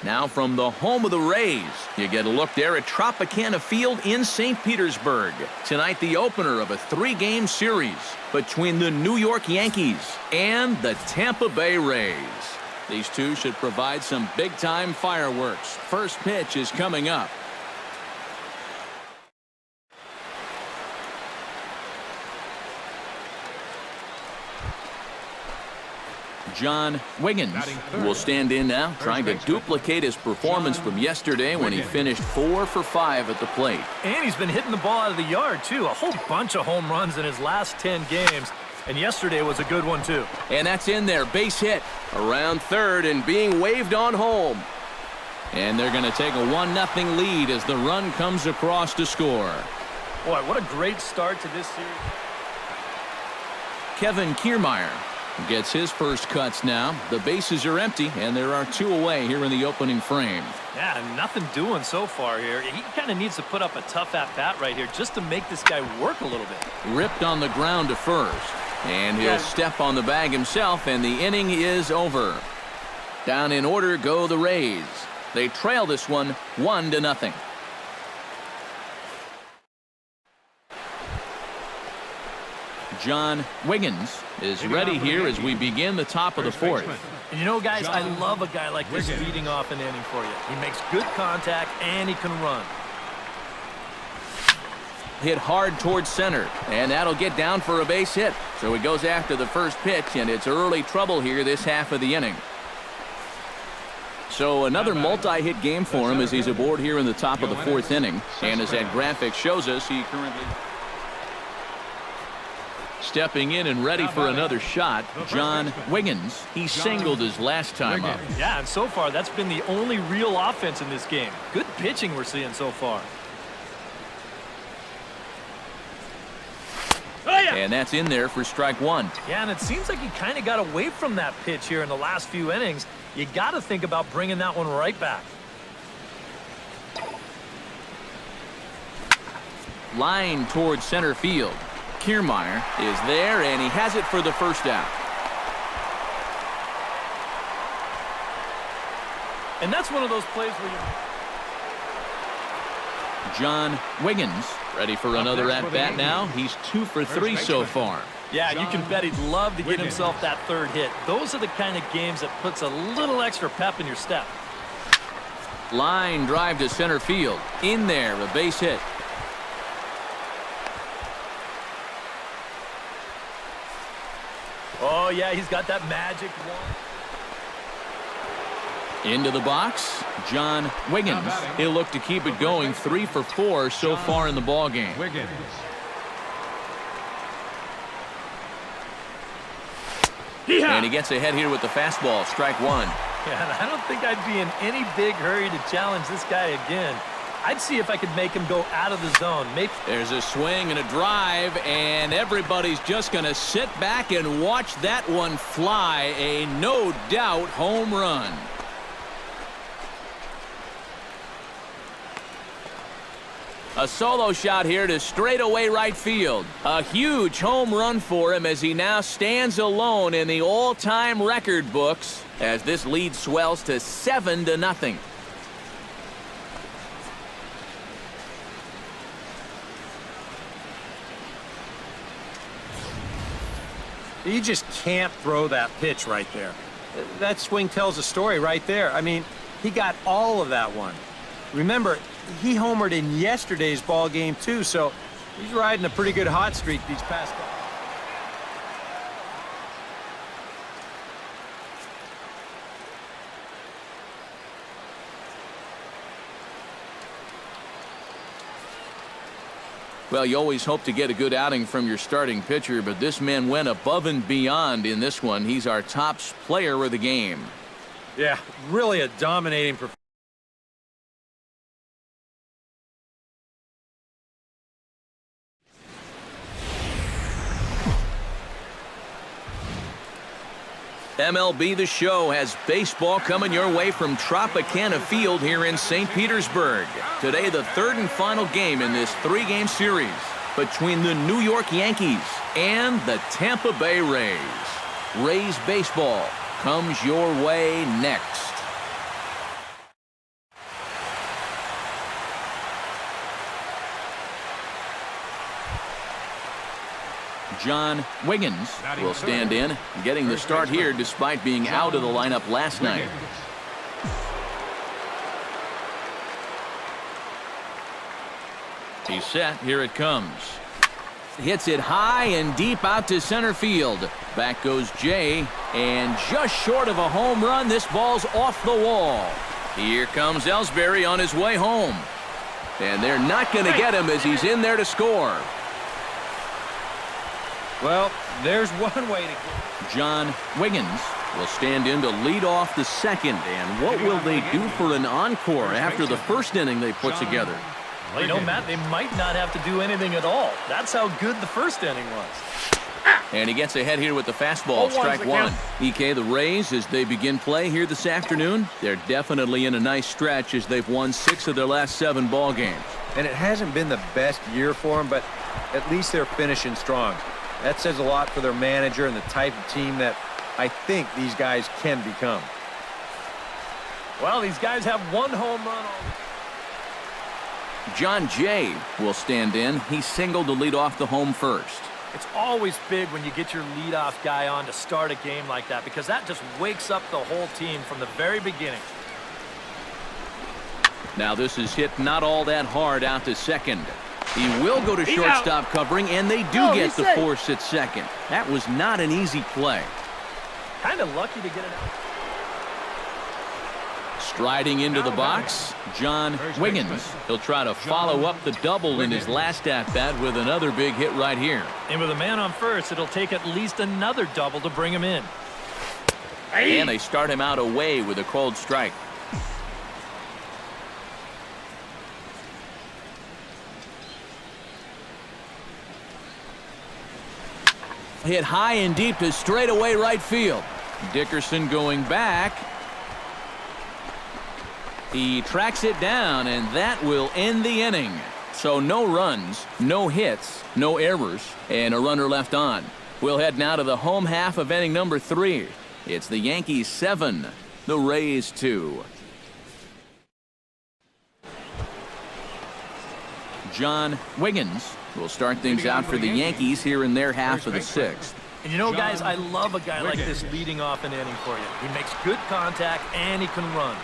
Now from the home of the Rays, you get a look there at Tropicana Field in St. Petersburg. Tonight, the opener of a 3-game series between the New York Yankees and the Tampa Bay Rays. These two should provide some big-time fireworks. First pitch is coming up. John Wiggins will stand in now, trying to duplicate his performance from yesterday when he finished 4 for 5 at the plate. And he's been hitting the ball out of the yard, too. A whole bunch of home runs in his last 10 games. And yesterday was a good one, too. And that's in there. Base hit around third and being waved on home. And they're going to take a 1-0 lead as the run comes across to score. Boy, what a great start to this series. Kevin Kiermaier gets his first cuts now. The bases are empty, and there are 2 away here in the opening frame. Yeah, nothing doing so far here. He kind of needs to put up a tough at-bat right here just to make this guy work a little bit. Ripped on the ground to first. And he'll step on the bag himself, and the inning is over. Down in order go the Rays. They trail this one 1-0. John Wiggins is ready here as we begin the top of the 4th. And you know, guys, I love a guy like this leading off an inning for you. He makes good contact, and he can run. Hit hard towards center, and that'll get down for a base hit. So he goes after the first pitch, and it's early trouble here this half of the inning. So another multi-hit game for him as he's aboard here in the top of the 4th inning. And as that graphic shows us, he currently stepping in and ready for another shot. John Wiggins, he singled his last time up. Yeah, and so far that's been the only real offense in this game. Good pitching we're seeing so far. And that's in there for strike 1. Yeah, and it seems like he kind of got away from that pitch here in the last few innings. You got to think about bringing that one right back. Line towards center field. Kiermaier is there, and he has it for the first out. And that's one of those plays where you... John Wiggins ready for another at-bat now. He's 2 for 3 so far. Yeah, you can bet he'd love to get himself that 3rd hit. Those are the kind of games that puts a little extra pep in your step. Line drive to center field. In there, a base hit. Oh, yeah, he's got that magic one. Into the box, John Wiggins. He'll look to keep it going. 3 for 4 so far in the ball game. And he gets ahead here with the fastball. Strike 1. Yeah, I don't think I'd be in any big hurry to challenge this guy again. I'd see if I could make him go out of the zone. Maybe. There's a swing and a drive, and everybody's just going to sit back and watch that one fly. A no-doubt home run. A solo shot here to straightaway right field. A huge home run for him as he now stands alone in the all-time record books as this lead swells to 7-0. You just can't throw that pitch right there. That swing tells a story right there. I mean, he got all of that one. Remember, he homered in yesterday's ball game too, so he's riding a pretty good hot streak these past couple. Well, you always hope to get a good outing from your starting pitcher, but this man went above and beyond in this one. He's our top player of the game. Yeah, really a dominating performance. MLB The Show has baseball coming your way from Tropicana Field here in St. Petersburg. Today, the 3rd and final game in this 3-game series between the New York Yankees and the Tampa Bay Rays. Rays baseball comes your way next. John Wiggins will stand in, getting the start here despite being out of the lineup last night. He's set. Here it comes. Hits it high and deep out to center field. Back goes Jay, and just short of a home run, this ball's off the wall. Here comes Ellsbury on his way home. And they're not going to get him as he's in there to score. Well, there's one way to get. John Wiggins will stand in to lead off the second. And what will they do for an encore after the first inning they put together? Well, you know, Matt, they might not have to do anything at all. That's how good the first inning was. And he gets ahead here with the fastball, strike one. EK, the Rays, as they begin play here this afternoon, they're definitely in a nice stretch as they've won 6 of their last 7 ball games. And it hasn't been the best year for them, but at least they're finishing strong. That says a lot for their manager and the type of team that I think these guys can become. Well, these guys have 1 home run. John Jay will stand in. He singled to lead off the home first. It's always big when you get your leadoff guy on to start a game like that because that just wakes up the whole team from the very beginning. Now this is hit not all that hard out to second. He will go to shortstop covering, and they do get the force at second. That was not an easy play. Kind of lucky to get it out. Striding into the box, John Wiggins. He'll try to follow up the double in his last at-bat with another big hit right here. And with a man on first, it'll take at least another double to bring him in. And they start him out away with a cold strike. Hit high and deep to straightaway right field. Dickerson going back. He tracks it down, and that will end the inning. So no runs, no hits, no errors, and a runner left on. We'll head now to the home half of inning number 3. It's the Yankees 7, the Rays 2. John Wiggins will start things out for the Yankees here in their half of the 6th. And you know, guys, I love a guy like this leading off an inning for you. He makes good contact, and he can run.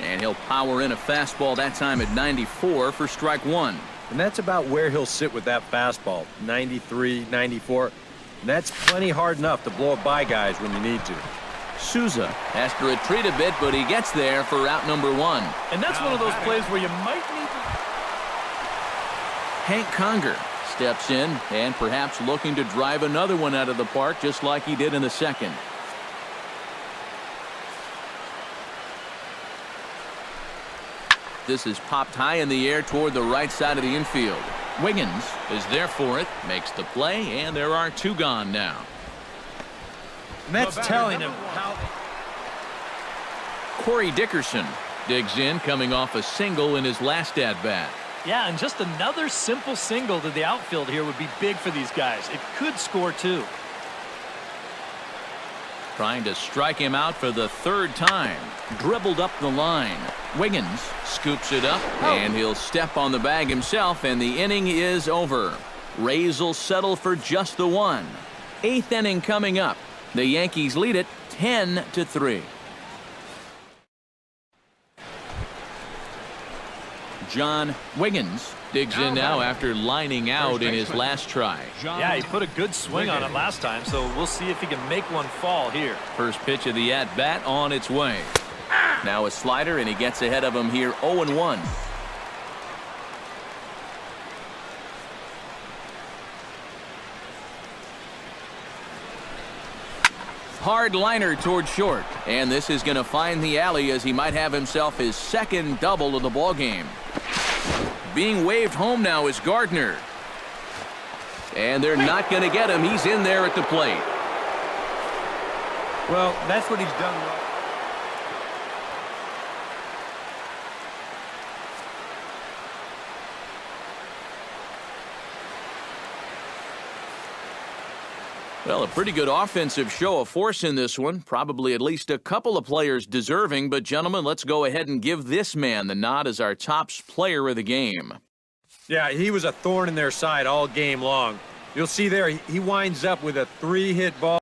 And he'll power in a fastball that time at 94 for strike 1. And that's about where he'll sit with that fastball, 93, 94. And that's plenty hard enough to blow it by guys when you need to. Souza has to retreat a bit, but he gets there for out number 1. And that's one of those plays where you might need to... Hank Conger steps in and perhaps looking to drive another one out of the park just like he did in the second. This is popped high in the air toward the right side of the infield. Wiggins is there for it, makes the play, and there are 2 gone now. And that's telling him how... Corey Dickerson digs in, coming off a single in his last at-bat. Yeah, and just another simple single to the outfield here would be big for these guys. It could score 2. Trying to strike him out for the 3rd time. Dribbled up the line. Wiggins scoops it up, and he'll step on the bag himself, and the inning is over. Rays will settle for just the 1. 8th inning coming up. The Yankees lead it 10-3. John Wiggins digs in now after lining out in his last try. Yeah, he put a good swing on it last time, so we'll see if he can make one fall here. First pitch of the at-bat on its way. Now a slider, and he gets ahead of him here 0-1. Hard liner toward short, and this is going to find the alley as he might have himself his 2nd double of the ball game. Being waved home now is Gardner. And they're not going to get him. He's in there at the plate. Well, that's what he's done well. Well, a pretty good offensive show of force in this one. Probably at least a couple of players deserving. But, gentlemen, let's go ahead and give this man the nod as our top player of the game. Yeah, he was a thorn in their side all game long. You'll see there, he winds up with a 3-hit ball.